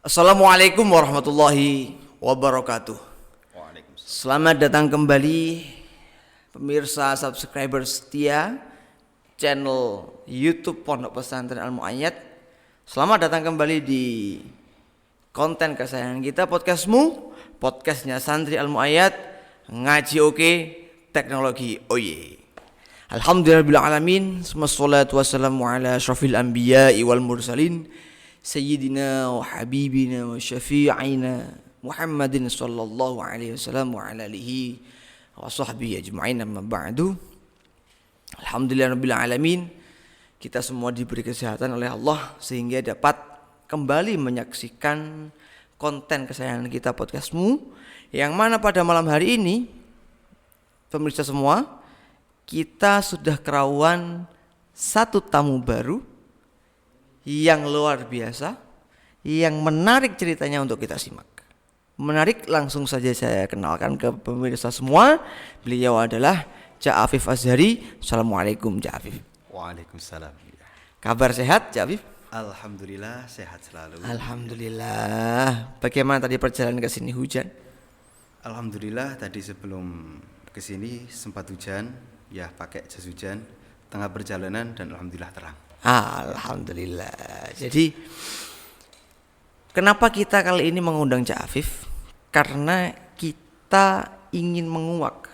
Assalamualaikum warahmatullahi wabarakatuh. Waalaikumsalam. Selamat datang kembali pemirsa subscriber setia channel YouTube Pondok Pesantren Al Muayyad. Selamat datang kembali di konten kesayangan kita, podcastmu, podcastnya Santri Al Muayyad, ngaji oke, teknologi oye. Alhamdulillahirabbil alamin, wassalatu wassalamu ala asyrafil anbiya'i wal mursalin Sayyidina wa habibina wa syafi'ina Muhammadin sallallahu alaihi wasallam wa ala alihi wa sahbihi ajma'in, amma ba'du. Alhamdulillahirabbil alamin, kita semua diberi kesehatan oleh Allah sehingga dapat kembali menyaksikan konten kesayangan kita, podcastmu, yang mana pada malam hari ini pemirsa semua, kita sudah kerawuan satu tamu baru yang luar biasa, yang menarik ceritanya untuk kita simak. Menarik, langsung saja saya kenalkan ke pemirsa semua. Beliau adalah Cak Afif Azhari. Assalamualaikum Cak Afif. Waalaikumsalam. Kabar sehat Cak Afif? Alhamdulillah sehat selalu. Alhamdulillah. Bagaimana tadi perjalanan ke sini, hujan? Alhamdulillah tadi sebelum ke sini sempat hujan, ya pakai jas hujan tengah perjalanan dan alhamdulillah terang. Alhamdulillah. Jadi kenapa kita kali ini mengundang Cak Afif? Karena kita ingin menguak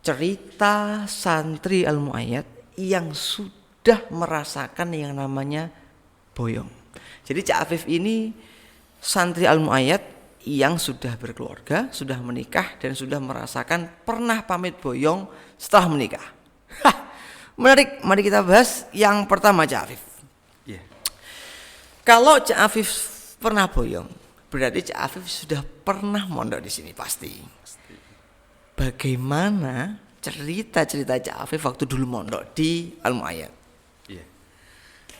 cerita santri Al Muayyad yang sudah merasakan yang namanya boyong. Jadi Cak Afif ini santri Al Muayyad yang sudah berkeluarga, sudah menikah, dan sudah merasakan pernah pamit boyong setelah menikah. Menarik, mari kita bahas yang pertama Cak Afif. Yeah. Kalau Cak Afif pernah boyong, berarti Cak Afif sudah pernah mondok di sini pasti. Bagaimana cerita-cerita Cak Afif waktu dulu mondok di Al Muayyad? Yeah.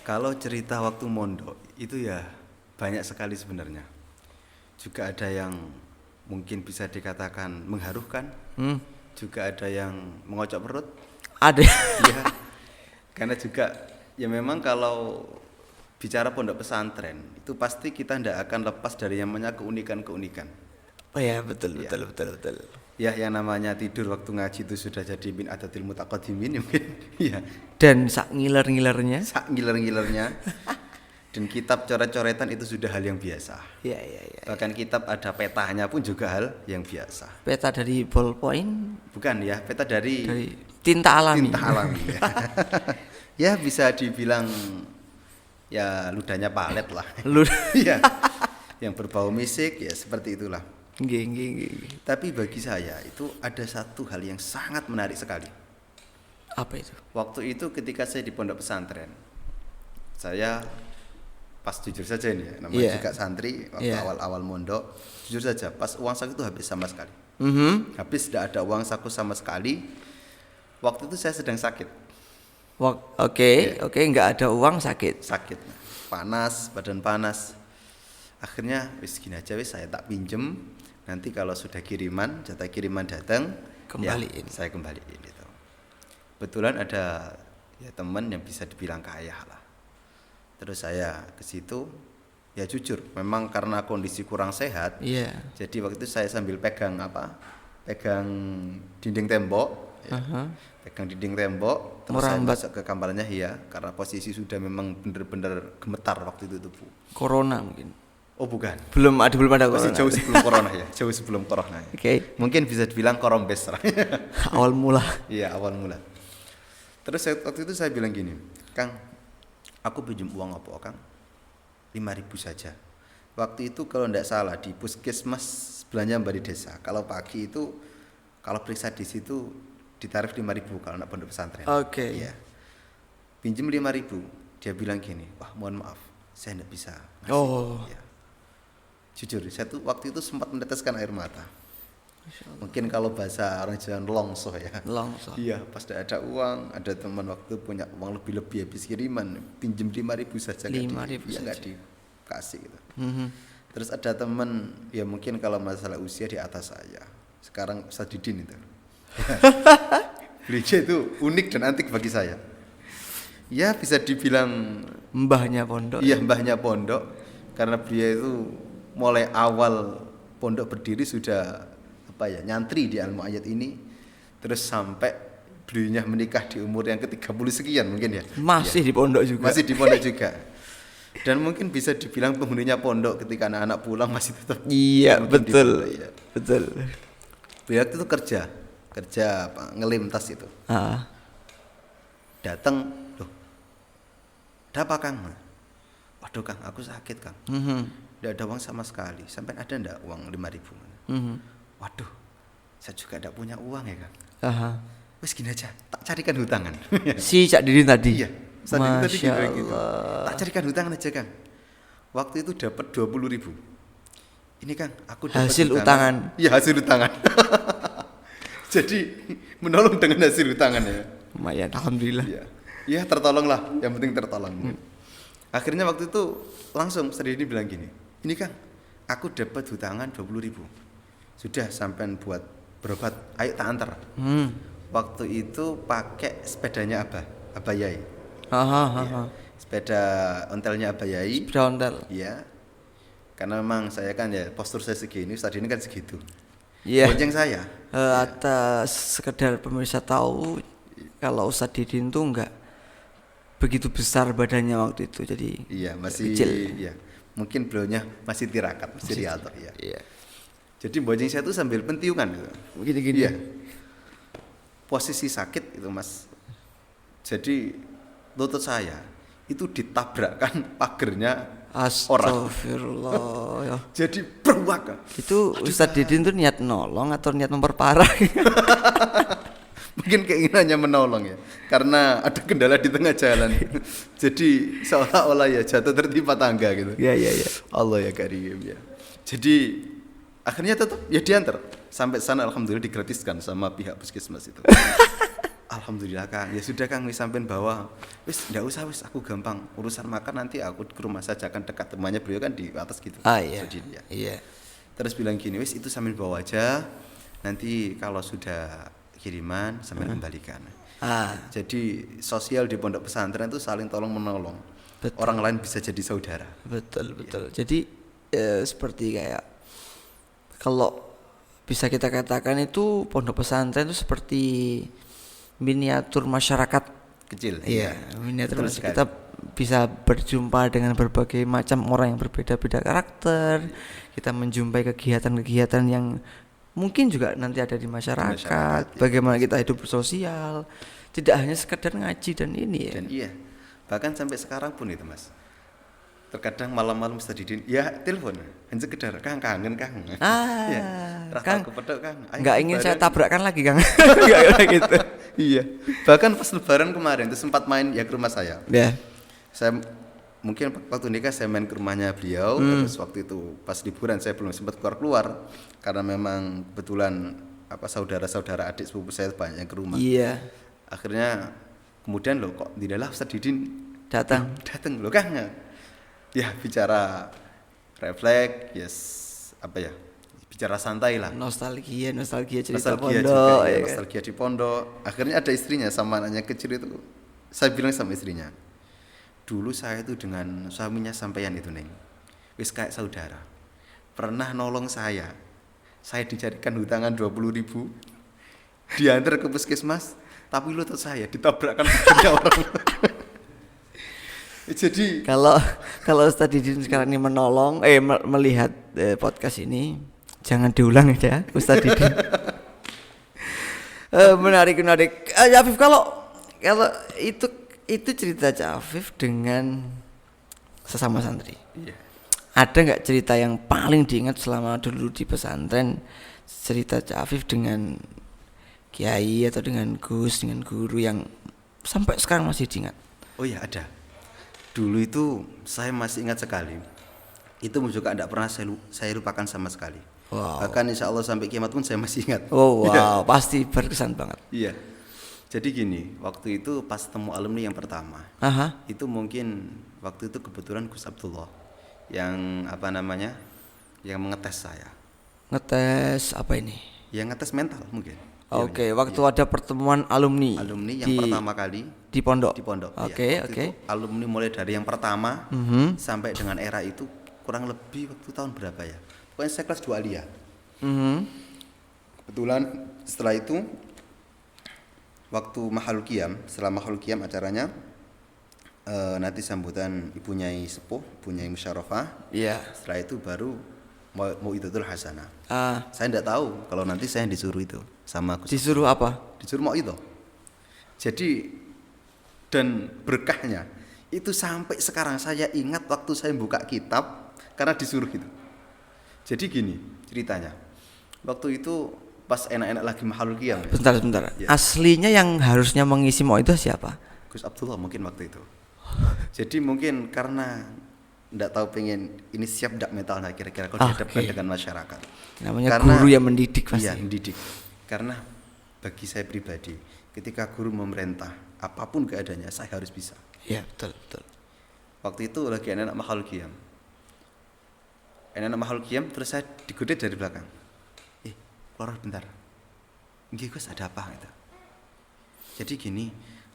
Kalau cerita waktu mondok itu ya banyak sekali sebenarnya. Juga ada yang mungkin bisa dikatakan mengharukan, juga ada yang mengocok perut. Ada. Ya, karena juga ya memang kalau bicara pondok pesantren itu pasti kita tidak akan lepas dari yang namanya keunikan-keunikan. Oh ya, betul. Ya, yang namanya tidur waktu ngaji itu sudah jadi min adatil mutaqaddimin mungkin. Ya. Dan sak ngiler-ngilernya. Sak ngiler-ngilernya. Dan kitab coret-coretan itu sudah hal yang biasa. Iya. Bahkan kitab ada petanya pun juga hal yang biasa. Peta dari ballpoint? Bukan ya, peta dari tinta alami. Tinta alami. Ya. Ya bisa dibilang ya ludahnya palet lah. Ya. Yang berbau misik ya seperti itulah. Nggih. Tapi bagi saya itu ada satu hal yang sangat menarik sekali. Apa itu? Waktu itu ketika saya di pondok pesantren, saya pas jujur saja ini ya, namanya juga santri waktu awal-awal mondok, jujur saja pas uang saku itu habis sama sekali. Habis, tidak ada uang saku sama sekali. Waktu itu saya sedang sakit. Oke, nggak ada uang, sakit, panas, badan panas. Akhirnya wis gini aja, wis saya tak pinjem. Nanti kalau sudah kiriman, jatah kiriman datang, kembaliin. Ya, saya kembaliin itu. Kebetulan ada ya teman yang bisa dibilang kaya lah. Terus saya ke situ, ya jujur, memang karena kondisi kurang sehat. Jadi waktu itu saya sambil pegang dinding tembok. Pegang dinding tembok, terus saya masuk ke kamarnya ya, karena posisi sudah memang benar-benar gemetar waktu itu Bu. Corona mungkin? Oh bukan. Belum ada corona. Masih jauh sebelum corona ya, jauh sebelum corona. Ya. Oke. Mungkin bisa dibilang korombes. Awal mula. Iya, awal mula. Terus waktu itu saya bilang gini, Kang, aku pinjam uang apa Kang? 5.000 saja. Waktu itu kalau tidak salah di puskesmas belanja Mbak di desa. Kalau pagi itu kalau periksa di situ ditarif 5.000 kalau anak pondok pesantren. Oke. Iya. Pinjam 5.000. Dia bilang gini, wah mohon maaf, saya tidak bisa ngasih. Oh. Ya. Jujur, saya tuh waktu itu sempat meneteskan air mata. Mungkin kalau bahasa orang Jawa longso ya. Longso. Iya, pas tidak ada uang, ada teman waktu punya uang lebih habis kiriman, pinjem 5.000 saja. 5.000 saja. Nggak dikasih gitu. Terus ada teman, ya mungkin kalau masalah usia di atas saya. Sekarang Ustaz Didin itu. Beliau itu unik dan antik bagi saya. ya bisa dibilang Mbahnya pondok. iya mbahnya pondok, karena beliau itu mulai awal pondok berdiri sudah apa ya nyantri di Al-Mu'ayyad ini, terus sampai beliaunya menikah di umur yang ke-30 sekian mungkin ya. Masih Ya, di pondok juga. masih di pondok juga. Dan mungkin bisa dibilang penghuninya pondok ketika anak-anak pulang masih tetap Iya, mungkin di betul. pondok, ya. Betul. Beliau itu kerja apa, ngelim tas itu. Ah. Datang, loh, ada apa Kang? Waduh Kang, aku sakit Kang. Tidak ada uang sama sekali. Sampai ada ndak uang 5.000? Waduh, saya juga tidak punya uang ya Kang. Aha. Wes gini aja, tak carikan hutangan. Si Cak Didin tadi. Iya, Ustaz Didi tadi Masya gitu. Allah. Tak carikan hutangan aja Kang. Waktu itu dapat 20.000. Ini Kang, aku dapat Hasil utangan. Iya hasil utangan. Jadi menolong dengan hasil utangan ya. Lumayan, alhamdulillah. Iya, ya tertolong lah. Yang penting tertolong. Akhirnya waktu itu langsung Ustaz Didi bilang gini, ini Kang, aku dapat hutangan 20.000. Sudah sampean buat berobat, ayo tak antar. Waktu itu pakai sepedanya Abah Yai. Iya. Sepeda ontelnya Abah Yai. Sepeda ontel. Iya. Karena memang saya kan ya postur saya segini, Ustaz ini kan segitu. Iya. Bonceng saya. Atas sekedar pemirsa tahu kalau Ustadz Didin tuh enggak begitu besar badannya waktu itu, jadi Iya, masih kecil. iya. Mungkin beliaunya masih tirakat, masih riato ya. Iya. Jadi bonceng saya tuh sambil pentiungan gitu. Begini-gini. Iya. Posisi sakit itu Mas. Jadi lutut saya itu ditabrakkan pagernya orang. Astagfirullah. Ya. Jadi beruak. Itu Ustadz Didin tuh niat nolong atau niat memperparah? Mungkin keinginannya menolong ya, karena ada kendala di tengah jalan. Jadi seolah-olah ya jatuh tertimpa tangga gitu. Iya. Allah ya karim ya. Jadi akhirnya tetap ya diantar sampai sana, alhamdulillah digratiskan sama pihak puskesmas itu. Alhamdulillah Kang, ya sudah Kang, wis sampean bawa. Wis enggak usah, wis aku gampang urusan makan nanti aku ke rumah saja, kan dekat, rumahnya beliau kan di atas gitu. Iya. Jadi, ya. Iya. Terus bilang gini, wis itu sambil bawa aja. Nanti kalau sudah kiriman sambil kembalikan. Jadi sosial di pondok pesantren itu saling tolong menolong. Betul. Orang lain bisa jadi saudara. Betul. Jadi seperti kayak kalau bisa kita katakan itu pondok pesantren itu seperti miniatur masyarakat Kecil. Iya, miniatur Betul masyarakat. Kita bisa berjumpa dengan berbagai macam orang yang berbeda-beda karakter. Kita menjumpai kegiatan-kegiatan yang mungkin juga nanti ada di masyarakat. Ya. Bagaimana kita hidup bersosial. Tidak hanya sekedar ngaji dan ini ya. Dan iya, bahkan sampai sekarang pun itu Mas. Terkadang malam-malam Ustaz Didin, ya telepon, hanya sekedar Kang kangen Kang. Ya, Kang, kepedok Kang. nggak ingin saya tabrakkan lagi Kang. Nggak kayak gitu. Iya. Bahkan pas lebaran kemarin itu sempat main ya ke rumah saya. Ya. Saya mungkin waktu nikah saya main ke rumahnya beliau, terus waktu itu pas liburan saya belum sempat keluar karena memang kebetulan apa saudara-saudara adik sepupu saya banyak yang ke rumah. Iya. Akhirnya kemudian loh kok tidaklah Ustaz Didin Datang loh Kang. Ya bicara refleks, yes apa ya? Bicara santai lah. Nostalgia cerita Nostalgia pondok juga, ya kan? nostalgia di pondok. Akhirnya ada istrinya sama anaknya kecil itu. Saya bilang sama istrinya, dulu saya itu dengan suaminya sampeyan itu Neng, wis kayak saudara. Pernah nolong saya dicarikan hutangan 20.000, diantar ke puskesmas, tapi lutut saya ditabrakkan pagernya orang. Jadi kalau Ustadz Didin sekarang ini menolong melihat podcast ini, jangan diulang ya Ustadz Didin. Menarik. Afif, kalau itu cerita Cak Afif dengan sesama santri. iya. Ada nggak cerita yang paling diingat selama dulu di pesantren, cerita Cak Afif dengan kiai atau dengan Gus, dengan guru yang sampai sekarang masih diingat? Oh ya ada. Dulu itu saya masih ingat sekali. Itu juga tidak pernah saya lupakan sama sekali. Wow. Bahkan insya Allah sampai kiamat pun saya masih ingat. Oh wow, pasti berkesan banget. Iya. Jadi gini, waktu itu pas temu alumni yang pertama, Aha. itu mungkin waktu itu kebetulan Gus Abdullah yang apa namanya, yang mengetes saya. Ngetes apa ini? Yang ngetes mental mungkin. Oke, waktu ada pertemuan alumni. Alumni yang pertama kali di pondok. di pondok. Oke, Waktu oke. itu alumni mulai dari yang pertama sampai dengan era itu kurang lebih waktu tahun berapa ya? Pokoknya saya kelas 2 alia. Kebetulan setelah itu waktu Mahalul Qiyam, setelah Mahalul Qiyam acaranya nanti sambutan Ibu Nyai Sepuh, Ibu Nyai Musyarafah. Iya. Setelah itu baru Mau'idatul Hasanah. Ah, Saya tidak tahu kalau nanti saya disuruh itu sama Gus. disuruh apa? Disuruh Mau'idah. Jadi dan berkahnya itu sampai sekarang saya ingat waktu saya buka kitab karena disuruh gitu. Jadi gini ceritanya. Waktu itu pas enak-enak lagi Mahalul Qiyam ya. Bentar. Ya. Aslinya yang harusnya mengisi mau itu siapa? Gus Abdullah mungkin waktu itu. Jadi mungkin karena ndak tahu pengen ini siap ndak mentalnya kira-kira kalau dihadapkan dengan masyarakat. Namanya guru yang mendidik pasti. Iya, mendidik. Karena bagi saya pribadi, ketika guru memerintah, apapun keadaannya saya harus bisa. Iya, betul. Waktu itu lagi anak-anak Mahalul Qiyam. Anak-anak Mahalul Qiyam terus saya digoda dari belakang. Keluar bentar. Nggih Gus, ada apa gitu. Jadi gini,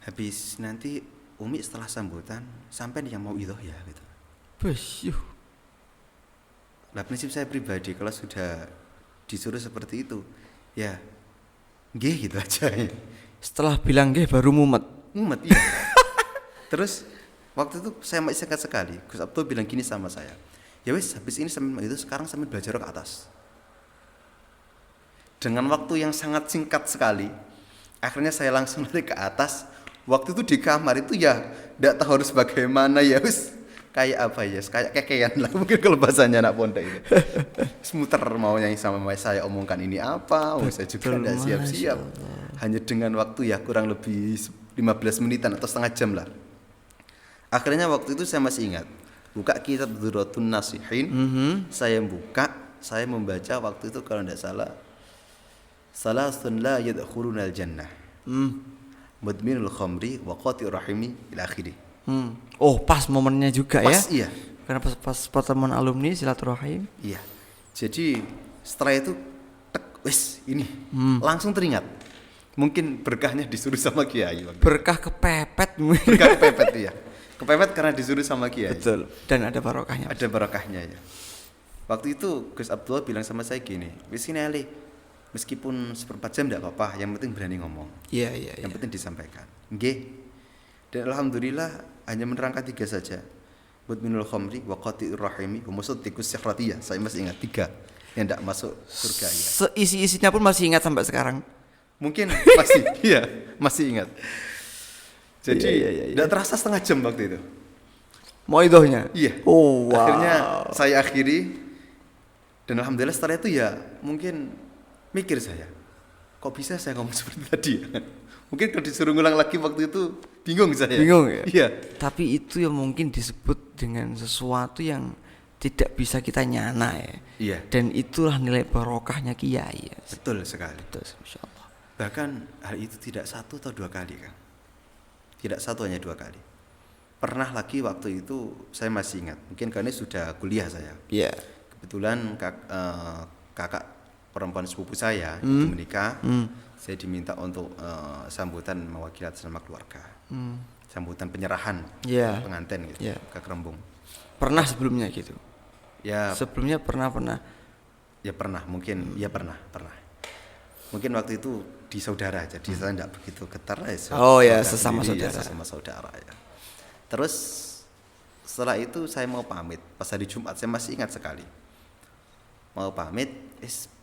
habis nanti Umi setelah sambutan sampai yang mau idoh ya gitu. Bus, Nah prinsip saya pribadi kalau sudah disuruh seperti itu, ya nggih gitu aja. Setelah bilang nggih baru mumet. Mumet iya. Terus waktu itu saya masih ingat sekali, Gus Abdul bilang gini sama saya. Ya wis habis ini sambil itu sekarang sambil belajar ke atas. Dengan waktu yang sangat singkat sekali, akhirnya saya langsung lari ke atas. Waktu itu di kamar itu ya tidak tahu harus bagaimana ya wis kayak apa ya, kayak kekean lah mungkin kalau bahasanya anak pondok itu. Semuter mau yang sama saya omongkan ini apa, saya juga tidak siap-siap. Hanya dengan waktu ya kurang lebih 15 menitan atau setengah jam lah. Akhirnya waktu itu saya masih ingat, buka kitab Durratun Nasihin, saya buka, saya membaca waktu itu kalau tidak salah, Salasun la yadkhulunal jannah. Mudminul khamri wa qati'ur rahimi ila akhirih. Oh, pas momennya juga pas, ya. Iya. Karena pas pertemuan alumni silaturahim. Iya. Jadi setelah itu wis ini langsung teringat. Mungkin berkahnya disuruh sama kiai. Berkah kepepet. Berkah kepepet ya. Kepepet karena disuruh sama kiai. Betul. Dan ada barokahnya. Ada barokahnya ya. Waktu itu Gus Abdullah bilang sama saya gini, wis ini Ali, meskipun seperempat jam tidak apa-apa, yang penting berani ngomong. Iya. Yang penting disampaikan. Nggih. Dan alhamdulillah hanya menerangkan 3 saja. Mudminul khamri wa qati'ur rahimi wa musaddiqus syahratiyah. Saya masih ingat 3 yang tidak masuk surga ya. Seisi-isinya pun masih ingat sampai sekarang. Mungkin masih iya, masih ingat. Jadi tidak terasa setengah jam waktu itu. Mau idohnya? Iya. Oh, wow. Akhirnya saya akhiri dan alhamdulillah setelah itu ya mungkin mikir saya, kok bisa saya ngomong seperti tadi? Mungkin kalau disuruh ngulang lagi waktu itu bingung saya. Bingung ya? Iya. Tapi itu yang mungkin disebut dengan sesuatu yang tidak bisa kita nyana ya. Iya. Dan itulah nilai barokahnya kiai ya. Betul sekali. Betul, Masya Allah. Bahkan hal itu tidak 1 atau 2 kali kan. Tidak 1 hanya 2 kali. Pernah lagi waktu itu saya masih ingat. Mungkin karena sudah kuliah saya. Iya. Kebetulan kakak perempuan sepupu saya itu menikah. Saya diminta untuk sambutan mewakili atas nama keluarga. Sambutan penyerahan pengantin gitu ke Kerembung. Pernah sebelumnya gitu? Ya. Sebelumnya pernah. Ya pernah, mungkin ya pernah. Mungkin waktu itu di saudara, jadi saya tidak begitu getar ya. Oh ya, sesama saudara. Ya, sesama saudara ya. Terus setelah itu saya mau pamit. Pas hari Jumat saya masih ingat sekali. Mau pamit,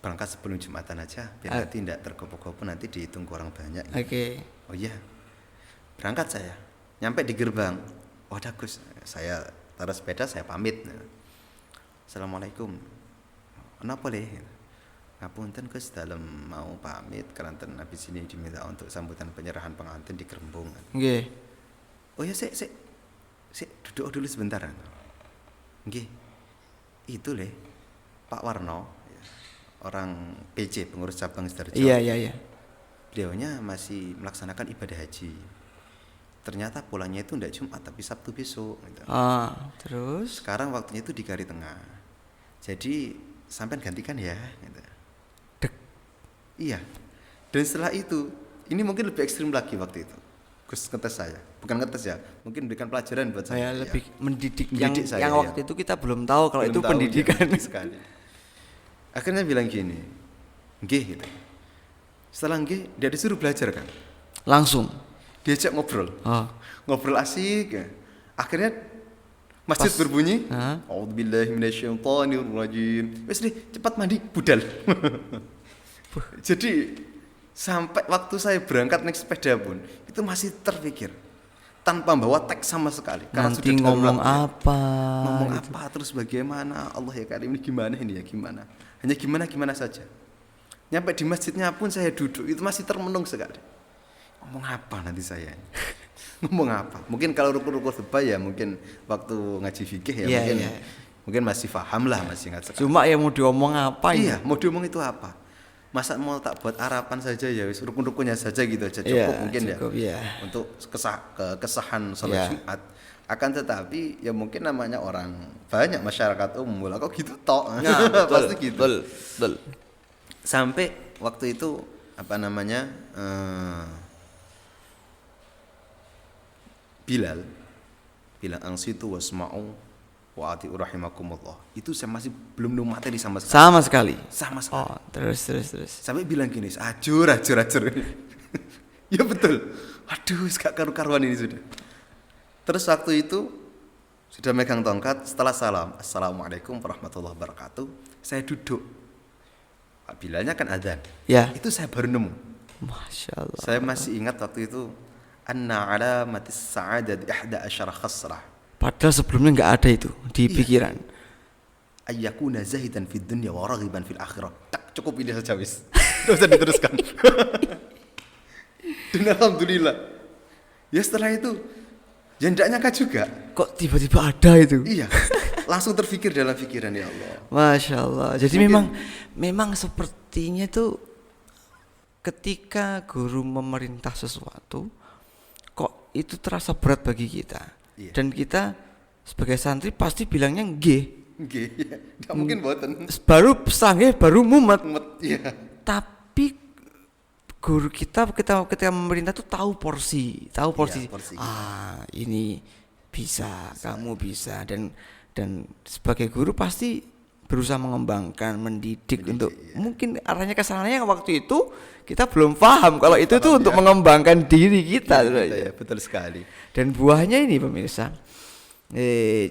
berangkat sebelum Jumatan aja, biar nanti tidak tergopoh-gopoh, nanti dihitung kurang banyak. Oke. Oh iya, berangkat saya. Nyampe di gerbang, wadah Gus, saya taruh sepeda, saya pamit. Assalamualaikum. Kenapa leh? Ngapunten Gus, dalam mau pamit, keranten habis ini diminta untuk sambutan penyerahan pengantin di Kerembung. Nggih. Oh ya, sik duduk dulu sebentar. Nggih. Itu leh, Pak Warno, orang PC pengurus cabang Sidoarjo. Iya. Beliaunya masih melaksanakan ibadah haji. Ternyata pulangnya itu tidak Jumat tapi Sabtu besok. Gitu. Terus? Sekarang waktunya itu di Kari Tengah. Jadi sampean gantikan ya. Gitu. Dek. Iya. Dan setelah itu, ini mungkin lebih ekstrim lagi waktu itu. Gus ngetes saya, bukan ngetes ya, mungkin berikan pelajaran buat saya. lebih mendidik, Mendidik saya, yang waktu itu kita belum tahu kalau Belum itu tahu, pendidikan. ya, sekali. Akhirnya bilang gini, nggih gitu. Setelah nggih, dia disuruh belajar kan. Langsung. Diajak ngobrol. Oh. Ngobrol asik ya. Akhirnya masjid berbunyi. Hah? A'udzubillahi minasyaitonirrajim. Wes nih, cepat mandi, budal. Jadi sampai waktu saya berangkat naik sepeda pun itu masih terpikir tanpa bawa teks sama sekali. Karena Nanti sudah ngomong dalam apa? ngomong apa terus bagaimana, Allah ya Karim, ini gimana ini ya, gimana. Hanya gimana saja. Nyampe di masjidnya pun saya duduk itu masih termenung sekali. Ngomong apa nanti saya? Ngomong apa? Mungkin kalau rukun-rukun khutbah ya mungkin waktu ngaji fikih ya, Iya, mungkin iya. mungkin masih paham lah, masih ingat sekali. Cuma yang mau diomong apa Iya, ini? mau diomong itu apa? Masa mau tak buat harapan saja ya, wis rukun-rukunnya saja gitu aja cukup Iya, mungkin cukup, ya. iya. Untuk kesahan sholat Iya. Jumat. Akan tetapi ya mungkin namanya orang banyak masyarakat umum lah kok gitu tok. Nah, betul, Pasti gitu. betul. Sampai waktu itu apa namanya? Bilal bilang angsitu wasma'u wa ati'u rahimakumullah. Itu saya masih belum nemu materi sama sekali. Sama sekali. Sama sekali. Oh, terus. Sampai bilang gini, ajur. Ya betul. Aduh, gak karu-karuan ini sudah. Terus waktu itu sudah megang tongkat, setelah salam, assalamualaikum warahmatullahi wabarakatuh, saya duduk. Bilalnya kan adzan. Ya. Itu saya baru nemu. Masya Allah. Saya masih ingat waktu itu anna alamatis sa'adat ihda asyara khasrah. Padahal sebelumnya nggak ada itu di pikiran. Ayyakuna zahidan fid dunya wa raghiban fil akhirah. Tak, cukup ini saja wis. Enggak usah diteruskan. Dan alhamdulillah. Ya setelah itu ya ndak nyangka juga. Kok tiba-tiba ada itu? Iya. Langsung terfikir dalam pikiran, ya Allah. Masya Allah. Jadi Mungkin- memang sepertinya tuh ketika guru memerintah sesuatu, kok itu terasa berat bagi kita. Iya. Dan kita sebagai santri pasti bilangnya nggih. Nggih, ya. Nggak mungkin boten. Baru sanggih, baru mumet. Iya. Tapi guru kita ketika memerintah tuh tahu porsi. porsi. Ini bisa, kamu bisa, dan sebagai guru pasti berusaha mengembangkan, mendidik untuk mungkin arahnya ke sananya waktu itu kita belum paham kalau itu tuh untuk mengembangkan diri kita. Ya, betul sekali. Dan buahnya ini pemirsa,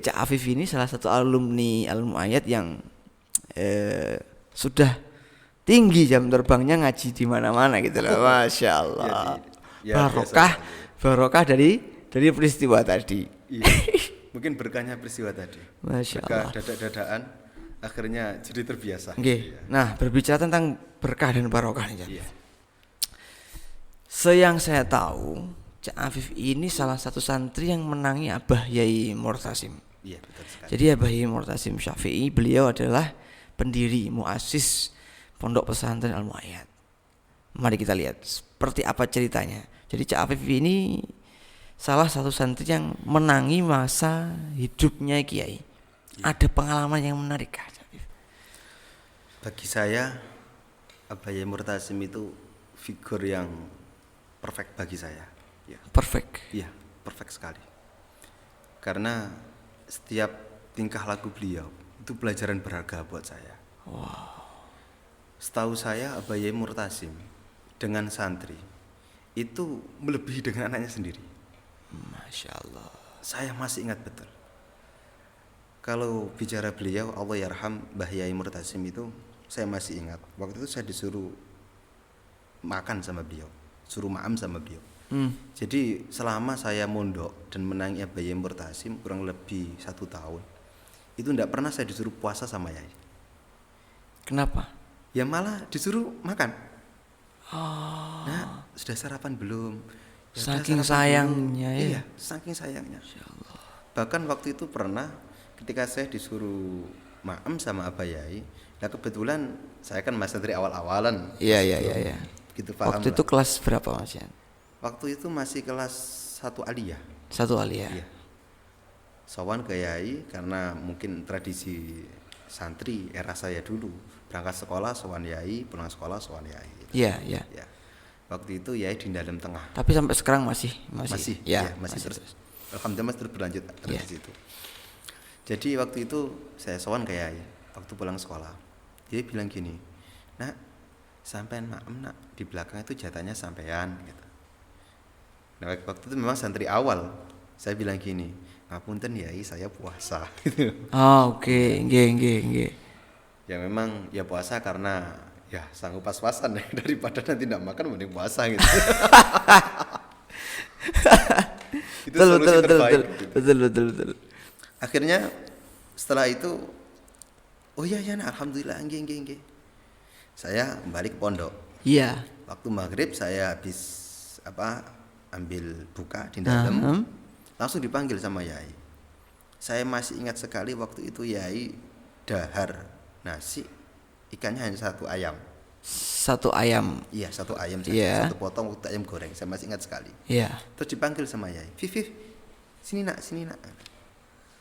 Cak Afif ini salah satu alumni Ayat yang sudah tinggi jam terbangnya, ngaji di mana-mana gitu loh. Masya Allah. Ya, Barokah dari peristiwa tadi. Iya. Mungkin berkahnya peristiwa tadi. Masya Berkah Allah. dadak-dadakan akhirnya jadi terbiasa. Oke. Nah, berbicara tentang berkah dan barokah nih, Cak. Iya. Yang saya tahu, Cak Afif ini salah satu santri yang menangi Abah Yai Murtasim. Iya, betul sekali. Jadi Abah Yai Murtasim Syafi'i, beliau adalah pendiri muassis Pondok Pesantren Al Mu'ayyad. Mari kita lihat seperti apa ceritanya. Jadi Cak Afif ini salah satu santri yang menangi masa hidupnya Kiai. Ada pengalaman yang menarik Kak Cak Afif? Bagi saya Abah Yai Murtasim itu figur yang perfect bagi saya. Ya. Perfect. Iya, perfect sekali. Karena setiap tingkah laku beliau itu pelajaran berharga buat saya. Setahu saya Abah Yai Murtasim dengan santri itu melebihi dengan anaknya sendiri. Masya Allah. Saya masih ingat betul. Kalau bicara beliau, Allah yarham Mbah Yai Murtasim itu, saya masih ingat. Waktu itu saya disuruh makan sama beliau, suruh ma'am sama beliau. Jadi selama saya mondok dan menangi Abah Yai Murtasim kurang lebih 1 tahun, itu tidak pernah saya disuruh puasa sama Yai. Kenapa? Ya malah disuruh makan. Nah, sudah sarapan belum? Ya udah, Saking sarapan sayangnya belum. ya. Iya, saking sayangnya. Bahkan waktu itu pernah ketika saya disuruh ma'am sama Abah Yai, nah kebetulan saya kan masih dari awal-awalan. Iya. Gitu paham. Waktu itu kelas berapa Mas Yan? Waktu itu masih kelas 1 aliyah. Satu aliyah. Iya. Sowan ke Yai karena mungkin tradisi santri era saya dulu, berangkat sekolah sowan Yai, pulang sekolah sowan Yai. Iya. Ya. Waktu itu Yai di dalam tengah. Tapi sampai sekarang masih Masih, ya, iya, masih terus. Alhamdulillah masih terus berlanjut Iya. di situ. Jadi waktu itu saya sowan ke Yai waktu pulang sekolah. Dia bilang gini, nak, sampean maem nak, di belakang itu jatahnya sampean gitu. Nah waktu itu memang santri awal. Saya bilang gini, ngapunten Yai, saya puasa gitu. Oh, oke, nggih. Ya memang ya puasa karena ya sanggup pas-pasan ya, daripada nanti tidak makan mending puasa gitu. Itu solusi terbaik gitu. Betul. Akhirnya setelah itu, oh iya ya, nah, alhamdulillah, nggih. Saya kembali ke pondok. Iya. Waktu maghrib saya habis ambil buka di dalam, langsung dipanggil sama Yai. Saya masih ingat sekali waktu itu Yai dahar nasi, ikannya hanya satu ayam. Satu ayam. Iya, satu ayam saja, Iya. satu potong waktu ayam goreng. Saya masih ingat sekali. Iya. Terus dipanggil sama Yai, Fif, sini nak.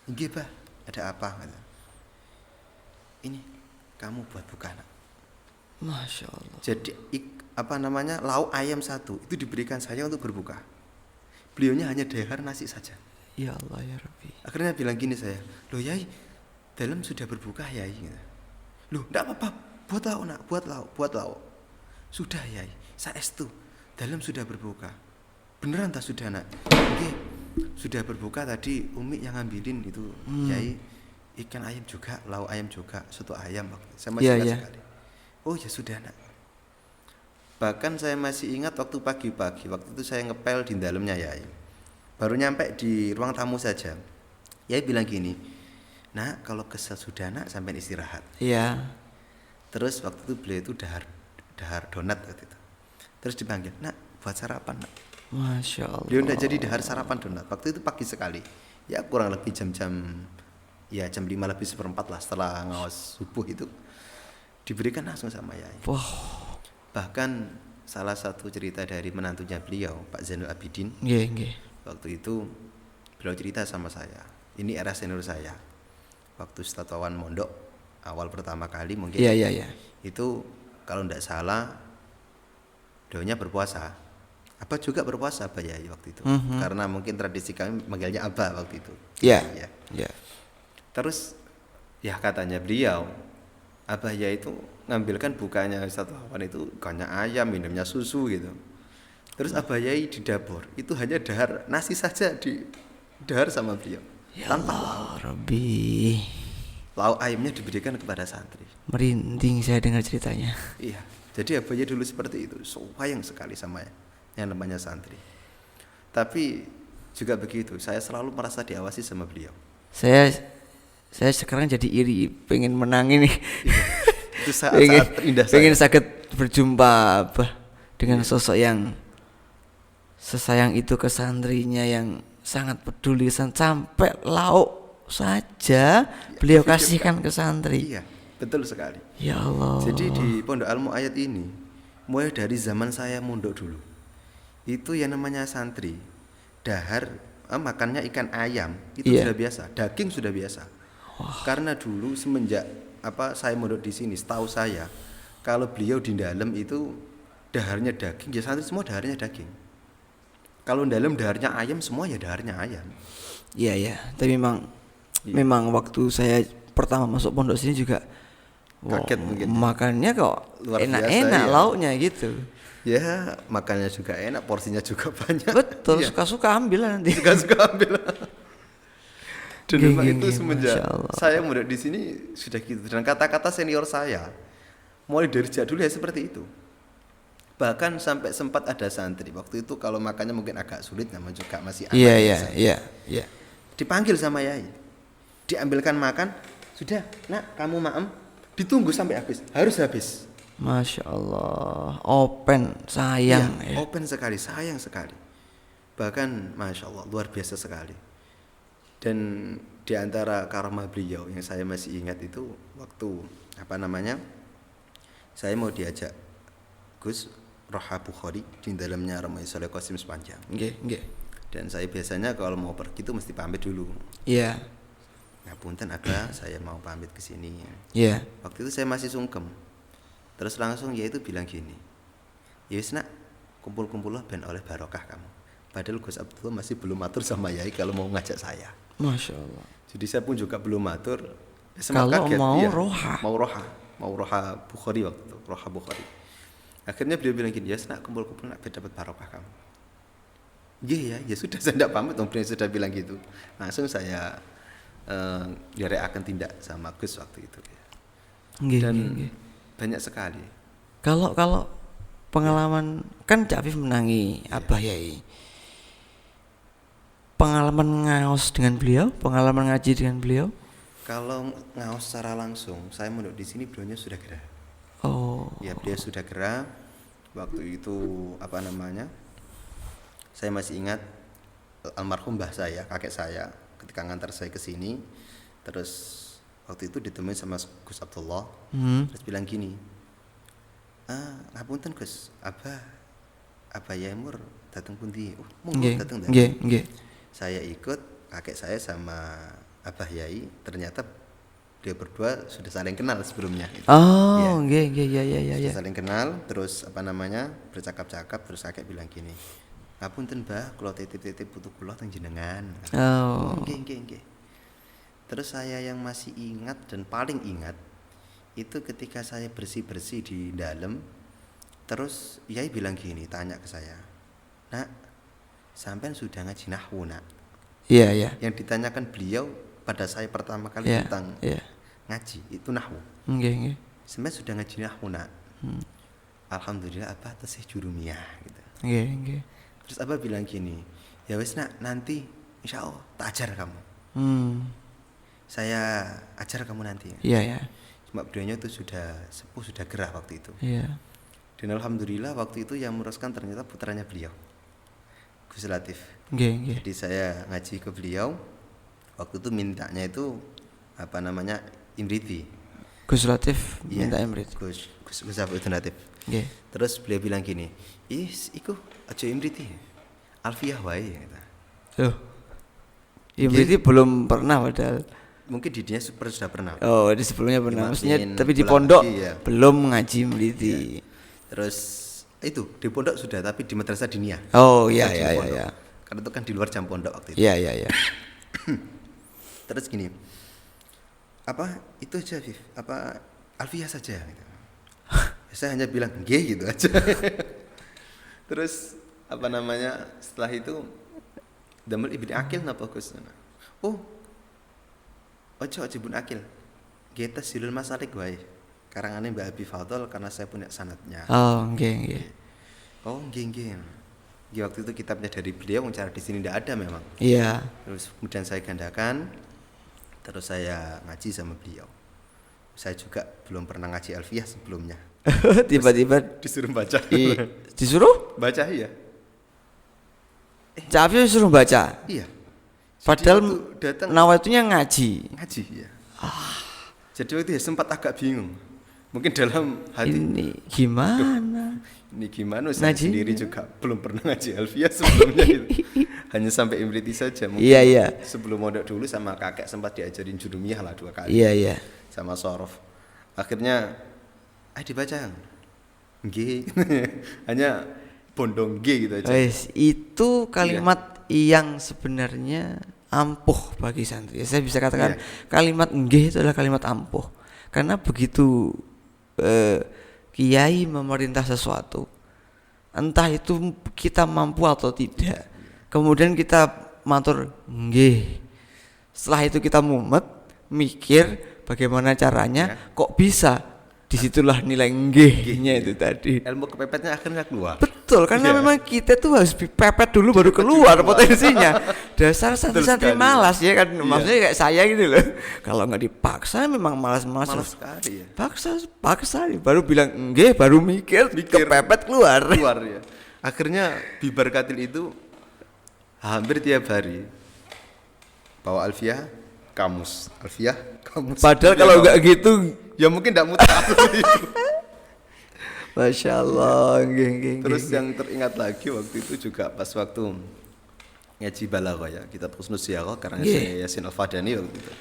Nggih, Bah, ada apa? Kata. Ini kamu buat buka, nak. Masya Allah. Jadi lauk ayam satu itu diberikan saya untuk berbuka. Beliaunya hanya dahar nasi saja. Ya Allah ya Rabbi. Akhirnya bilang gini saya, loh Yai, dalam sudah berbuka Yai. Loh, enggak apa-apa, buat lauk nak, buat lauk. Sudah Yai, saya estu, dalam sudah berbuka. Beneran tak sudah nak? Oke, sudah berbuka tadi Umi yang ngambilin itu Yai, ikan ayam juga, lauk ayam juga, soto ayam. Saya masih ingat sekali. Oh ya sudah nak. Bahkan saya masih ingat waktu pagi-pagi, waktu itu saya ngepel di dalamnya Yai. Baru nyampe di ruang tamu saja, Yai bilang gini, nak kalau kesel sudah nak sampai istirahat. Iya. Terus waktu itu beliau itu dahar donat waktu itu. Terus dipanggil, nak buat sarapan nak. Masya Allah. Beliau udah jadi dahar sarapan donat. Waktu itu pagi sekali, ya kurang lebih jam 5 lebih seperempat lah setelah ngawas subuh itu. Diberikan langsung sama Yai. Wah. Bahkan salah satu cerita dari menantunya beliau, Pak Zainul Abidin. Nggih. Waktu itu beliau cerita sama saya. Ini era senior saya. Waktu Statawan Mondok awal pertama kali mungkin. Iya. Itu kalau tidak salah beliaunya berpuasa. Abah juga berpuasa Abah Yai waktu itu. Karena mungkin tradisi kami manggilnya Abah waktu itu. Iya. Terus ya katanya beliau, Abah Yai itu ngambilkan bukanya Statawan itu ikannya ayam, minumnya susu gitu. Terus Abah Yai di dapur itu hanya dahar nasi saja, di dahar sama beliau Ya tanpa Allah, Rabbi. lauk ayamnya diberikan kepada santri. Merinding saya dengar ceritanya. Iya, jadi Abah Yai dulu seperti itu, sayang sekali sama yang namanya santri. Tapi juga begitu, saya selalu merasa diawasi sama beliau. Saya sekarang jadi iri, pengen menang ini. Iya, itu saat terindah saya. Pengen sakit berjumpa Abah dengan sosok yang sesayang itu ke santrinya, yang sangat peduli sampai lauk saja beliau kasihkan ke santri. Iya, betul sekali. Ya Allah. Jadi di Pondok Al Mu'ayyad ini, mulai dari zaman saya mondok dulu, itu yang namanya santri dahar makannya ikan ayam itu sudah biasa, daging sudah biasa. Karena dulu semenjak saya mondok di sini, setahu saya kalau beliau di dalam itu daharnya daging, ya santri semua daharnya daging. Kalau dalam daharnya ayam, semua ya daharnya ayam. Iya. Tapi memang waktu saya pertama masuk pondok sini juga kaget mungkin. Makannya kok enak-enak ya. Lauknya gitu. Ya, makannya juga enak, porsinya juga banyak. Betul, ya. suka-suka ambil lah nanti. Suka-suka ambil. Dan memang itu semenjak Masya Allah. saya mondok di sini sudah gitu. Dan kata-kata senior saya mulai dari sejak dulu ya seperti itu. Bahkan sampai sempat ada santri waktu itu kalau makannya mungkin agak sulit, namanya juga masih anak. Iya. Dipanggil sama Yai, diambilkan makan, sudah nak kamu maem, ditunggu sampai habis, harus habis. Masya Allah, open, sayang ya. Open sekali, sayang sekali. Bahkan Masya Allah, luar biasa sekali. Dan di antara karamah beliau yang saya masih ingat itu waktu saya mau diajak Gus Roha Bukhari di dalamnya Ramai Soleh Qasim sepanjang. Nggih. Dan saya biasanya kalau mau pergi itu mesti pamit dulu. Iya. Ngapunten Aga, saya mau pamit ke sini. Iya. Waktu itu saya masih sungkem. Terus langsung dia itu bilang gini, "Ya wis nak, kumpul-kumpul ben oleh barokah kamu. Padahal Gus Abdullah masih belum matur sama Yai kalau mau ngajak saya. Masya Allah. Jadi saya pun juga belum matur. Kalau Kaget, mau iya, roha. mau roha Bukhari waktu itu, roha Bukhari. Akhirnya beliau bilang gini, ya nak kumpul-kumpul nak dapat barokah kamu. Iya ya sudah saya tidak pamit, beliau sudah bilang gitu. Langsung saya akan tindak sama Gus waktu itu. Dan banyak sekali. Kalau pengalaman kan Cak Afif menangi Abah Yai. Pengalaman ngaos dengan beliau, pengalaman ngaji dengan beliau. Kalau ngaos secara langsung, saya menurut di sini beliaunya sudah gerah. Oh. Ya beliau sudah gerah. Waktu itu saya masih ingat almarhum mbah saya, kakek saya, ketika ngantar saya ke sini, terus waktu itu ditemui sama Gus Abdullah, terus bilang gini, ngapunten Gus, Abah Yaimur datang pundi? Monggo datang. Nggih. Saya ikut, kakek saya sama Abah Yai, ternyata dia berdua sudah saling kenal sebelumnya. Oh, nggih. Sudah saling kenal, terus bercakap-cakap, terus kakek bilang gini, ngapunten Mbah, kula titip-titip putu kula teng jenengan. Oh. Nggih. Terus saya yang masih ingat dan paling ingat itu ketika saya bersih-bersih di dalam, terus Yai bilang gini, tanya ke saya, nak, sampean sudah ngaji nahwu nak? Iya. Yang ditanyakan beliau pada saya pertama kali tentang ngaji itu nahwu. Nggih. Sampean sudah ngaji nahwu nak? Alhamdulillah Abah tesih jurumiyah gitu. Nggih. Terus Abah bilang gini, ya wes nak, nanti insya Allah tak ajar kamu. Saya ajar kamu nanti. Iya. Cuma beliaunya itu sudah sepuh, sudah gerah waktu itu. Iya. Dan alhamdulillah waktu itu yang meneruskan ternyata putranya beliau, Gus Latif. Nggih. Jadi saya ngaji ke beliau. Waktu itu mintanya itu Imriti. Gus Latif minta Imriti. Gus Latif. Nggih. Terus beliau bilang gini, iku aja Imriti, Alfiyah wae gitu. Loh. Imriti belum pernah padahal. Mungkin di dia sudah pernah. Oh, di sebelumnya pernah. Maksudnya tapi di pulang pondok ngaji, ya. belum ngaji Imriti. Ya. Terus itu di pondok sudah, tapi di madrasah diniyah. Oh, iya. Karena itu kan di luar jam pondok waktu itu. Iya. Terus gini, itu aja Fif, Alfiyah saja gitu. Saya hanya bilang nggih gitu aja. Terus setelah itu damel Ibnu Akil napa Gus? Ojo Ibnu Akil. Nggih Tasjilul Masalik wae. Karangane Mbak Abi Fadl karena saya punya sanadnya. Oh, nggih. Oh, nggih. Waktu itu kitabnya dari beliau, cara di sini tidak ada memang. Iya. Terus kemudian saya gandakan, terus saya ngaji sama beliau. Saya juga belum pernah ngaji Alfiyah sebelumnya. Tiba-tiba disuruh baca. Disuruh? Baca iya. Cak Afif disuruh baca. Iya. Padahal datang nawaitunya ngaji. Ngaji ya. Jadi waktu itu sempat agak bingung. Mungkin dalam hati ini gimana? Ini gimana? Saya sendiri juga belum pernah ngaji Alfiyah sebelumnya gitu. Hanya sampai Imriti saja. Mungkin Iya. Sebelum mondok dulu sama kakek sempat diajarin jurumiyah lah 2 kali. Iya. Sama sorof. Akhirnya dibaca. Nggih. Hanya bondong G gitu aja. Itu kalimat yang sebenarnya ampuh bagi santri. Saya bisa katakan kalimat nggih itu adalah kalimat ampuh. Karena begitu kiai memerintah sesuatu, entah itu kita mampu atau tidak, kemudian kita matur nggih. Setelah itu kita mumet, mikir bagaimana caranya, kok bisa. Disitulah nilai nggihnya itu tadi. Ilmu kepepetnya akhirnya keluar. Betul, karena memang kita tuh harus dipepet dulu baru keluar potensinya. Dasar santri-santri malas ya kan, maksudnya kayak saya gitu loh. Kalau nggak dipaksa memang malas sekali ya. Paksa baru bilang nggih, baru mikir kepepet keluar ya. Akhirnya bibar katil itu hampir tiap hari bawa Alfiyah kamus. Padahal kalau nggak gitu ya mungkin tidak mutlak itu. Masya Allah. Terus yang teringat lagi waktu itu juga pas waktu ngaji balaghah ya, kitab Husnus Siyarah karena saya Yasin Al-Fadani waktu itu.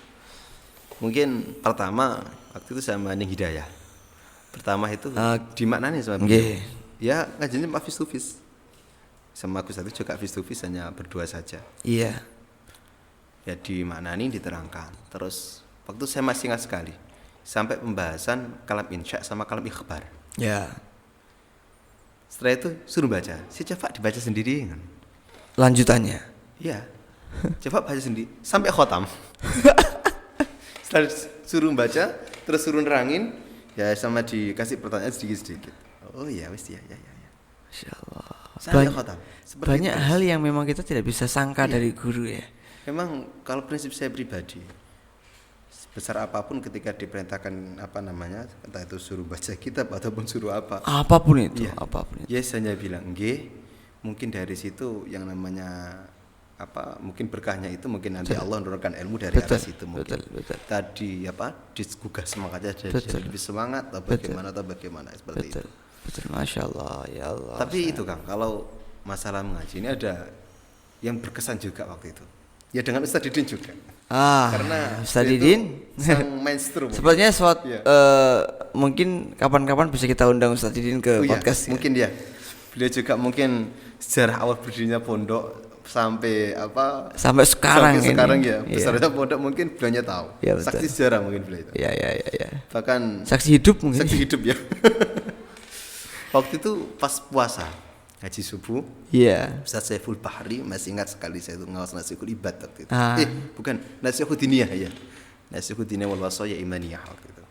Mungkin pertama waktu itu sama Ning Hidayah. Pertama itu dimaknani sama beliau. Ya ngajinya Mafis Tufis. sama Gus itu juga face to face hanya berdua saja. Iya. Ya dimaknani, diterangkan. Terus waktu saya masih ingat sekali sampai pembahasan kalam insya sama kalam ikhbar. Ya. Setelah itu suruh baca. Saya coba dibaca sendiri. Lanjutannya. Iya. Coba baca sendiri sampai khotam. Setelah suruh baca, terus suruh nerangin, ya sama dikasih pertanyaan sedikit-sedikit. Oh iya, wis ya. Masya Allah. Sampai khotam. Banyak hal yang memang kita tidak bisa sangka dari guru ya. Memang kalau prinsip saya pribadi, sebesar apapun ketika diperintahkan entah itu suruh baca kitab ataupun suruh apa. Apapun itu, ya, apapun itu. Ya saya bilang, nggih, mungkin dari situ yang namanya mungkin berkahnya itu mungkin nanti Allah menurunkan ilmu dari arah situ mungkin. Betul. Tadi digugah semangatnya jadi lebih semangat atau bagaimana seperti itu. Betul, Masya Allah, ya Allah. Tapi itu Kang, kalau masalah mengaji ini ada yang berkesan juga waktu itu. Ya dengan Ustadz Didin juga. Karena Ustadz Didin sang maestro. Sepertinya mungkin kapan-kapan bisa kita undang Ustadz Didin ke podcast. Mungkin dia. Beliau juga mungkin sejarah awal berdirinya pondok sampai sekarang ya. Besarnya pondok mungkin beliaunya tahu. Ya, saksi sejarah mungkin beliau itu. Iya. Bahkan saksi hidup mungkin. Saksi hidup ya. Waktu itu pas puasa ngaji subuh. Iya. Ustaz Saiful Bahri masih ingat sekali saya itu ngawas Nasihul Ibad waktu itu. Bukan Nasihul Diniyah ya. Nasihul Diniyah wal Wasaya Imaniyah waktu itu.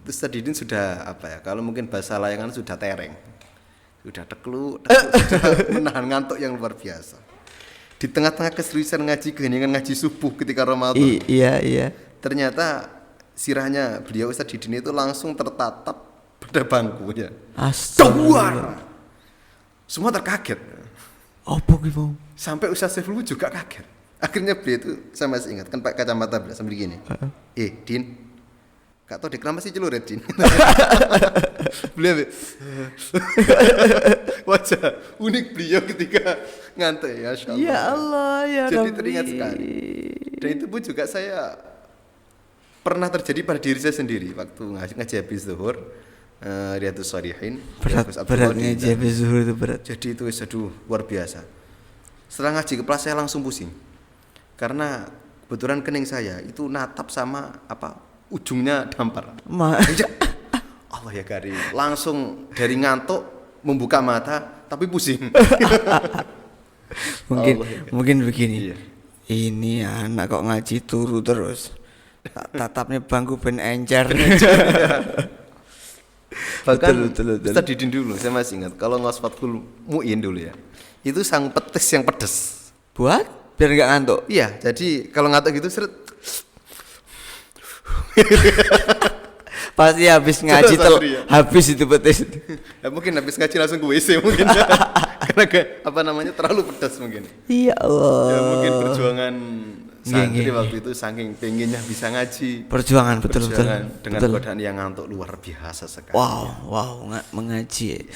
Terus Ustaz Didin sudah kalau mungkin bahasa layangan sudah tereng. Sudah teklu, sudah menahan ngantuk yang luar biasa. Di tengah-tengah keseriusan ngaji, keheningan ngaji subuh ketika Ramadan. Iya. Ternyata sirahnya beliau Ustaz Didin itu langsung tertatap pada bangkunya. Astagfirullah. Semua terkaget. Apa gitu? Sampai Ustaz Saiful juga kaget. Akhirnya beliau itu saya masih ingat kan pakai kacamata beliau sambil gini. Din, gak tau kenapa sih celurit Din. Beliau wajah unik beliau ketika ngantuk ya Allah. Ya Allah ya Rabbi. Jadi teringat sekali. Dan itu pun juga saya pernah terjadi pada diri saya sendiri waktu ngaji habis zuhur. Riyadhus Shalihin berat ngaji habis zuhur itu berat. Jadi itu luar biasa. Setelah ngaji kepala saya langsung pusing karena kebetulan kening saya itu natap sama ujungnya dampar. Allah ya karim, langsung dari ngantuk membuka mata tapi pusing. mungkin begini. Iya. Ini anak kok ngaji turu terus. Tatapnya bangku ben encer. Bahkan Ustaz Didin dulu saya masih ingat kalau ngosfatul mu'in dulu ya. Itu sang petis yang pedes. Buat biar enggak ngantuk. Iya, jadi kalau ngantuk gitu seret. Pasti habis ngaji habis itu petis. Ya mungkin habis ngaji langsung ke WC mungkin. Karena terlalu pedas mungkin. Ya Allah. Ya mungkin perjuangan santri waktu itu saking pengennya bisa ngaji. Perjuangan betul. Dengan godaan yang ngantuk luar biasa sekali. Wow, mengaji.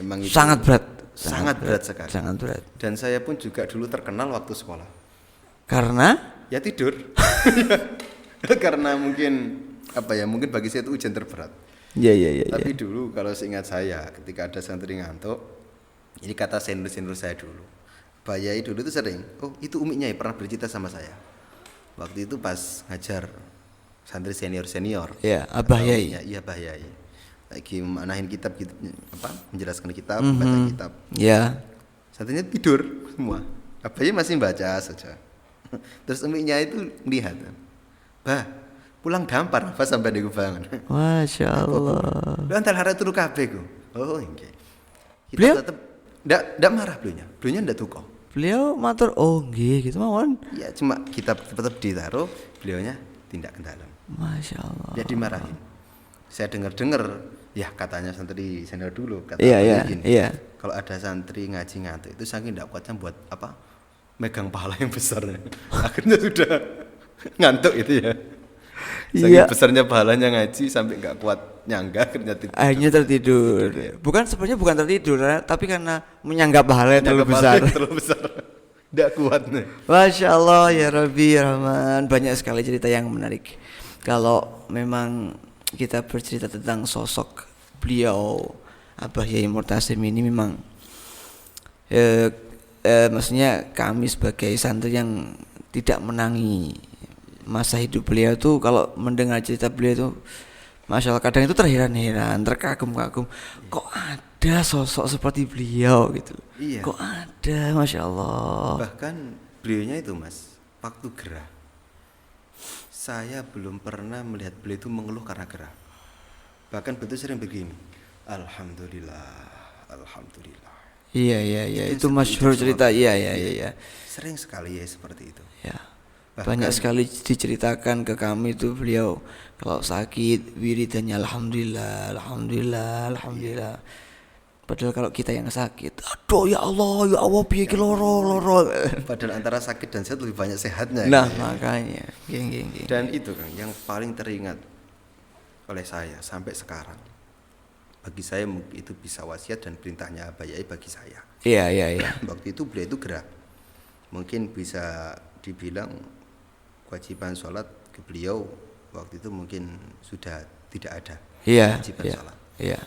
Memang itu sangat berat sekali. Sangat berat. Dan saya pun juga dulu terkenal waktu sekolah. Karena ya tidur. Karena mungkin mungkin bagi saya itu ujian terberat. Iya. Tapi dulu kalau seingat saya ketika ada santri ngantuk, ini kata senior saya dulu. Pak Yai dulu itu sering, itu Umi Nyai pernah bercerita sama saya. Waktu itu pas ngajar santri senior. Iya, Abah Yai. Iya, Abah Yai. Lagi memaknain kitab gitu, menjelaskan kitab, baca kitab. Iya. Santrinya tidur semua. Abah Yai masih baca saja. Terus Umi Nyai itu melihat, "Bah, pulang dampar apa sampai di kubangan." Masya Allah. Lu antar harap turu kabeh ku. Oh, nggih. Beliau tetap ndak marah beliaunya ndak tukok. Beliau matur nggih gitu mawon. Iya, cuma kitab tetap ditaruh, beliaunya tindak ke dalam. Masya Allah. Dia dimarahin. Saya dengar ya katanya santri senior dulu gini. Iya. Kalau ada santri ngaji ngantuk itu saking ndak kuatnya buat megang pahala yang besar. Akhirnya sudah ngantuk itu ya. Saking besarnya pahalanya ngaji sampai nggak kuat nyangga akhirnya tertidur. Sebenarnya bukan tertidur, tapi karena menyanggah pahala yang terlalu besar. Nggak kuat nih. Masya Allah ya Rabbi ya Rahman, banyak sekali cerita yang menarik. Kalau memang kita bercerita tentang sosok beliau Abah Yai Murtasim ini memang eh, maksudnya kami sebagai santri yang tidak menangi masa hidup beliau tuh kalau mendengar cerita beliau itu Masya Allah kadang itu terheran-heran, terkagum-kagum kok ada sosok seperti beliau gitu. Iya. Kok ada, Masya Allah. Bahkan beliaunya itu Mas, waktu gerah, saya belum pernah melihat beliau itu mengeluh karena gerah. Bahkan betul sering begini, Alhamdulillah, Alhamdulillah. Iya iya iya itu Itu masyhur semua cerita beliau. iya iya iya iya. Sering sekali ya seperti itu. Ya. Banyak Bahkan sekali diceritakan ke kami itu beliau kalau sakit wiridannya alhamdulillah, alhamdulillah, alhamdulillah. Padahal kalau kita yang sakit, aduh ya Allah piye ya ki loro Allah, loro. padahal antara sakit dan sehat lebih banyak sehatnya. Nah, gitu ya. makanya. Geng geng geng. Dan itu Kang yang paling teringat oleh saya sampai sekarang. Bagi saya itu bisa wasiat dan perintahnya Abah Yai bagi saya. Iya iya iya. Waktu itu beliau itu gerak. Mungkin bisa dibilang kewajiban sholat ke beliau waktu itu mungkin sudah tidak ada Iya kewajiban iya. sholat. Iya.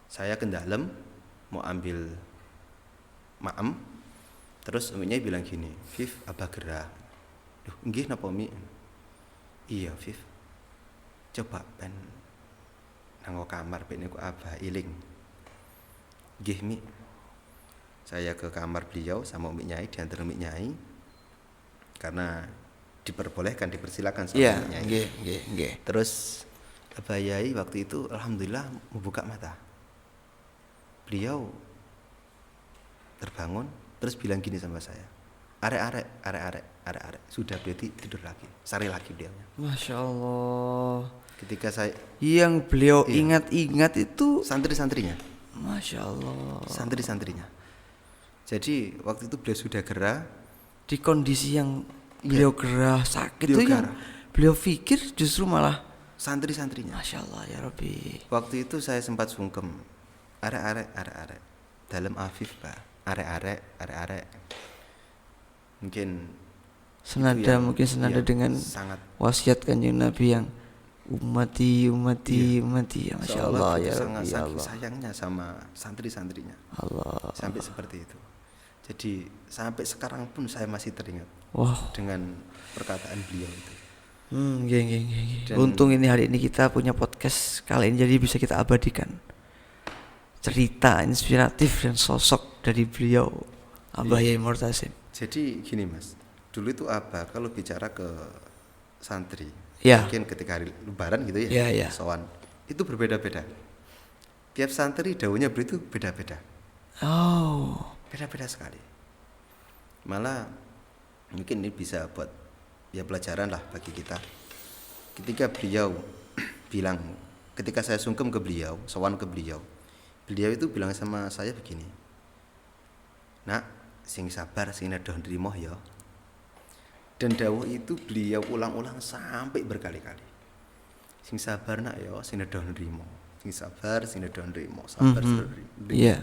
Saya ke dalam mau ambil maem, terus uminya bilang gini, Viv Abah gerak. Duh, nggih napa Mi? Iya Viv, coba ben nang kamar ben niku Abah iling. Nggih Mi. Saya ke kamar beliau sama Umi Nyai, diantar Umi Nyai karena diperbolehkan, dipersilakan sama Iya, Umi Nyai. nggih nggih nggih. Terus Abah Yai waktu itu alhamdulillah membuka mata. Beliau terbangun terus bilang gini sama saya. Arek, sudah beliau tidur lagi. Sari lagi beliaunya. Masya Allah. Ketika saya Yang beliau Iya. ingat-ingat itu santri-santrinya, Masya Allah. santri-santrinya. Jadi waktu itu beliau sudah gerah, Di kondisi yang beliau gerah sakit Beliau itu yang gerah. beliau pikir justru malah santri-santrinya. Masya Allah ya Rabbi. Waktu itu saya sempat sungkem. Arek. Dalam Afif, Pak. Arek. Mungkin Senada itu yang- mungkin senada iya, dengan sangat wasiat kanjeng Nabi yang umati ya Masya seolah Allah begitu ya sangat Rabbi ya saking Allah. sayangnya sama santri-santrinya. Allah. Sampai seperti itu. Jadi sampai sekarang pun saya masih teringat Wah. dengan perkataan beliau itu. Geng. Dan- Untung ini hari ini kita punya podcast kali ini jadi bisa kita abadikan cerita inspiratif dan sosok dari beliau Abah Yai Murtasim. Jadi gini Mas, dulu itu apa kalau bicara ke santri, Ya. mungkin ketika hari lebaran gitu Ya, ya, ya. sowan, itu berbeda-beda. Tiap santri daunnya beliau itu beda-beda, Oh. beda-beda sekali. Malah mungkin ini bisa buat ya pelajaran lah bagi kita. Ketika beliau bilang, ketika saya sungkem ke beliau, sowan ke beliau itu bilang sama saya begini, nak sing sabar sing nedoh nrimo ya. Dan dawuh itu beliau ulang-ulang sampai berkali-kali. Sing sabar nak ya sing nedoh nrimo. Sing sabar sing nedoh nrimo. Sabar sing nedoh nrimo. Iya.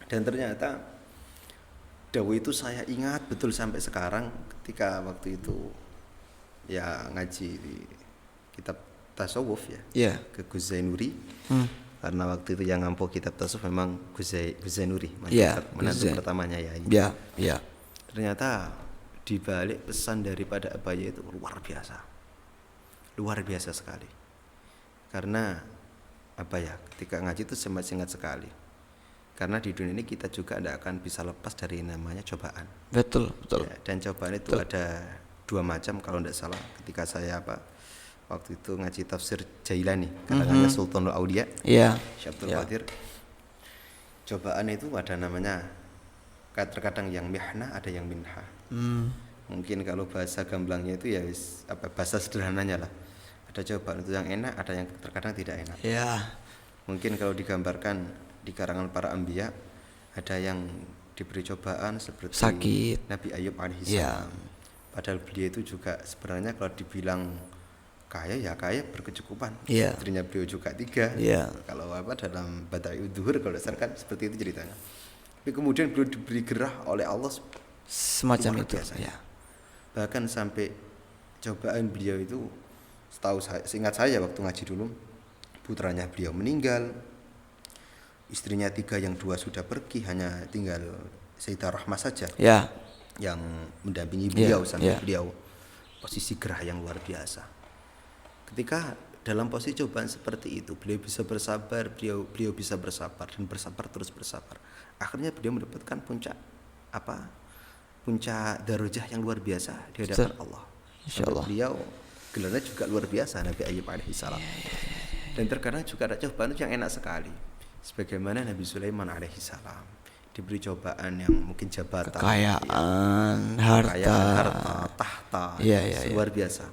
Dan ternyata dawuh itu saya ingat betul sampai sekarang ketika waktu itu ya ngaji di kitab tasawuf ya. Iya. Ke Gus Zainuri. Karena waktu itu yang ngampu kitab tasawuf memang Gus Zainuri, Iya, menantu Gus Zain. pertamanya Yai. Ya. Ternyata di balik pesan daripada Abaya itu luar biasa sekali. Karena apa ya, ketika ngaji itu sangat sekali. Karena di dunia ini kita juga tidak akan bisa lepas dari namanya cobaan. Betul. Ya, dan cobaan itu ada dua macam kalau tidak salah. Ketika saya waktu itu ngaji tafsir Jailani, karangannya Sultanul Aulia, Iya. Syabdul Ya. Qadir. Cobaan itu ada namanya terkadang yang mihna, ada yang minha. Mungkin kalau bahasa gamblangnya itu ya bahasa sederhananya lah. Ada cobaan itu yang enak, ada yang terkadang tidak enak. Ya. Mungkin kalau digambarkan di karangan para anbiya, ada yang diberi cobaan seperti Sakit. Nabi Ayub alaihissalam. Ya. Padahal beliau itu juga sebenarnya kalau dibilang kaya berkecukupan. Iya. Istrinya beliau juga 3. Iya. Kalau dalam Bada'iud Duhur kalau dasar kan seperti itu ceritanya. Tapi kemudian beliau diberi gerah oleh Allah Semacam luar itu. biasa. Ya. Bahkan sampai cobaan beliau itu seingat saya waktu ngaji dulu, putranya beliau meninggal. istrinya 3 yang 2 sudah pergi, hanya tinggal Sayyidah Rahmah saja Ya. yang mendampingi beliau sampai ya. beliau posisi gerah yang luar biasa. Ketika dalam posisi cobaan seperti itu, beliau bisa bersabar, beliau bisa bersabar dan bersabar terus bersabar. Akhirnya beliau mendapatkan puncak darajah yang luar biasa di hadapan Allah. Insyaallah. Beliau gelarnya juga luar biasa, Nabi Ayyub alaihissalam. Dan terkadang juga ada cobaan yang enak sekali. Sebagaimana Nabi Sulaiman alaihissalam diberi cobaan yang mungkin jabatan, kekayaan, harta, tahta, luar biasa.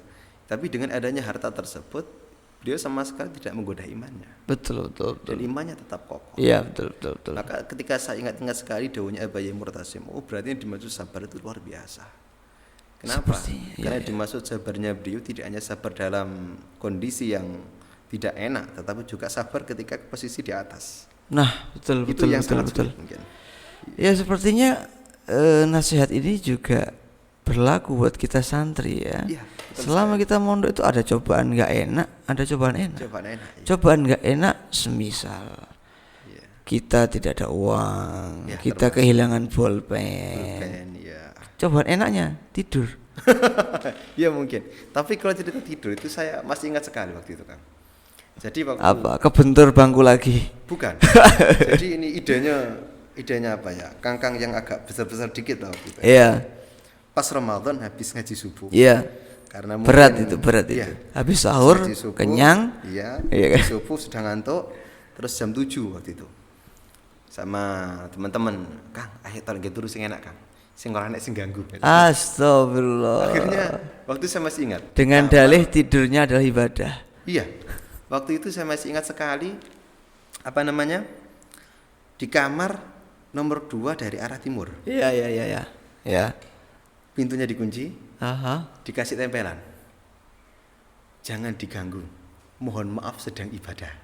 Tapi dengan adanya harta tersebut, beliau sama sekali tidak menggoda imannya. Betul. Dan imannya tetap kokoh. Iya, betul. Maka ketika saya ingat sekali dawuhnya Abai Murtasim, berarti yang dimaksud sabar itu luar biasa. Kenapa? Karena dimaksud sabarnya beliau tidak hanya sabar dalam kondisi yang tidak enak, tetapi juga sabar ketika posisi di atas. Nah, betul. Mungkin. Ya, sepertinya nasihat ini juga berlaku buat kita santri ya. Selama kita mondok itu ada cobaan nggak enak, ada cobaan enak. Cobaan nggak enak, semisal kita tidak ada uang, kita kehilangan bolpen. Cobaan enaknya tidur. Ya mungkin. Tapi kalau cerita tidur itu saya masih ingat sekali waktu itu, Kang. Jadi waktu kebentur bangku lagi? Bukan. Jadi ini idenya apa ya? Kangkang yang agak besar-besar dikit lah waktu itu. Iya. Pas Ramadan habis ngaji subuh. Iya. Karena berat itu. Habis sahur subuh, kenyang. Iya. Kan? Subuh sudah ngantuk. Terus jam 7 waktu itu. Sama teman-teman, Kang, ayo tolong gitu sing enak, Kang. Sing ora nek sing ganggu. Astagfirullah. Akhirnya waktu saya masih ingat. Dengan dalih tidurnya adalah ibadah. Iya. Waktu itu saya masih ingat sekali di kamar nomor 2 dari arah timur. Iya. Ya. Pintunya dikunci. Aha. Dikasih tempelan. Jangan diganggu. Mohon maaf sedang ibadah.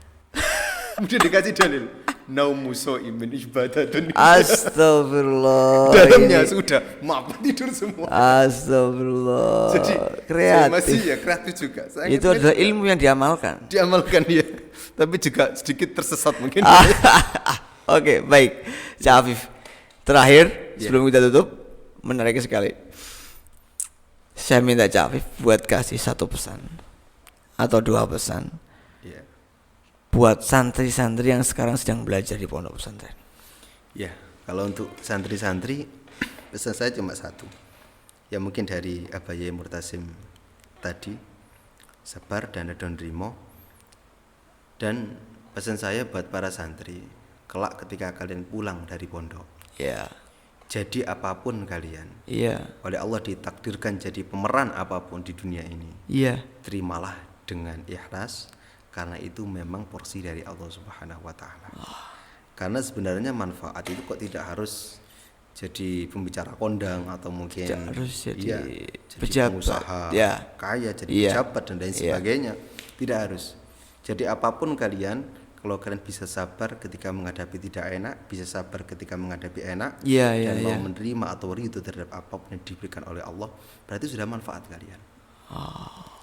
Kemudian dikasih dalil. Naumu shaimin ibadatun. Astagfirullah. Dalamnya sudah maaf tidur semua. Astagfirullah. Jadi kreatif. Masih kreatif juga. Itu adalah ilmu yang diamalkan. Diamalkan ya. Tapi juga sedikit tersesat mungkin. Oke, baik. Cak Afif. Terakhir sebelum kita tutup, menarik sekali. Saya minta Cak Afif buat kasih 1 pesan atau 2 pesan. Buat santri-santri yang sekarang sedang belajar di pondok pesantren. Ya, kalau untuk santri-santri pesan saya cuma 1. Ya mungkin dari Abai Murtasim tadi, sabar dan redon rimo. Dan pesan saya buat para santri, kelak ketika kalian pulang dari pondok. Ya. Jadi apapun kalian. Iya. Oleh Allah ditakdirkan jadi pemeran apapun di dunia ini. Iya. Terimalah dengan ikhlas. Karena itu memang porsi dari Allah Subhanahu wa taala. Karena sebenarnya manfaat itu kok tidak harus jadi pembicara kondang atau mungkin harus jadi pejabat, pengusaha, kaya, jadi pejabat dan lain sebagainya. Tidak harus. Jadi apapun kalian, kalau kalian bisa sabar ketika menghadapi tidak enak, bisa sabar ketika menghadapi enak, dan mau menerima atau ridho terhadap apapun yang diberikan oleh Allah, berarti sudah manfaat kalian.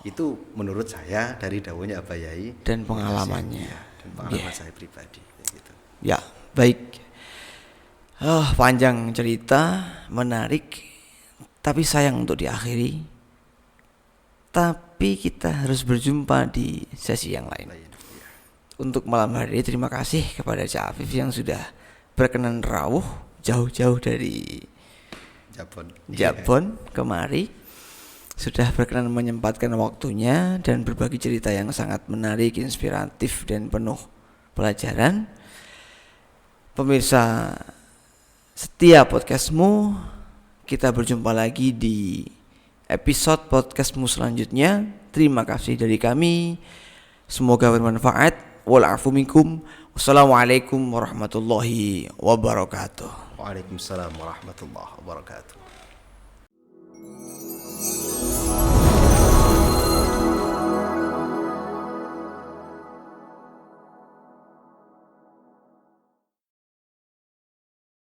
Itu menurut saya dari dawuhnya Abah Yai dan pengalamannya dan pengalaman saya pribadi gitu. Ya, baik. Panjang cerita, menarik, tapi sayang untuk diakhiri. Tapi kita harus berjumpa di sesi yang lain. Untuk malam hari ini terima kasih kepada Cak Afif yang sudah berkenan rawuh jauh-jauh dari Jabon kemari. Sudah berkenan menyempatkan waktunya dan berbagi cerita yang sangat menarik, inspiratif dan penuh pelajaran. Pemirsa setia podcastmu, kita berjumpa lagi di episode podcastmu selanjutnya. Terima kasih dari kami. Semoga bermanfaat. Wal-afu minkum. Wassalamualaikum warahmatullahi wabarakatuh. Waalaikumsalam warahmatullahi wabarakatuh.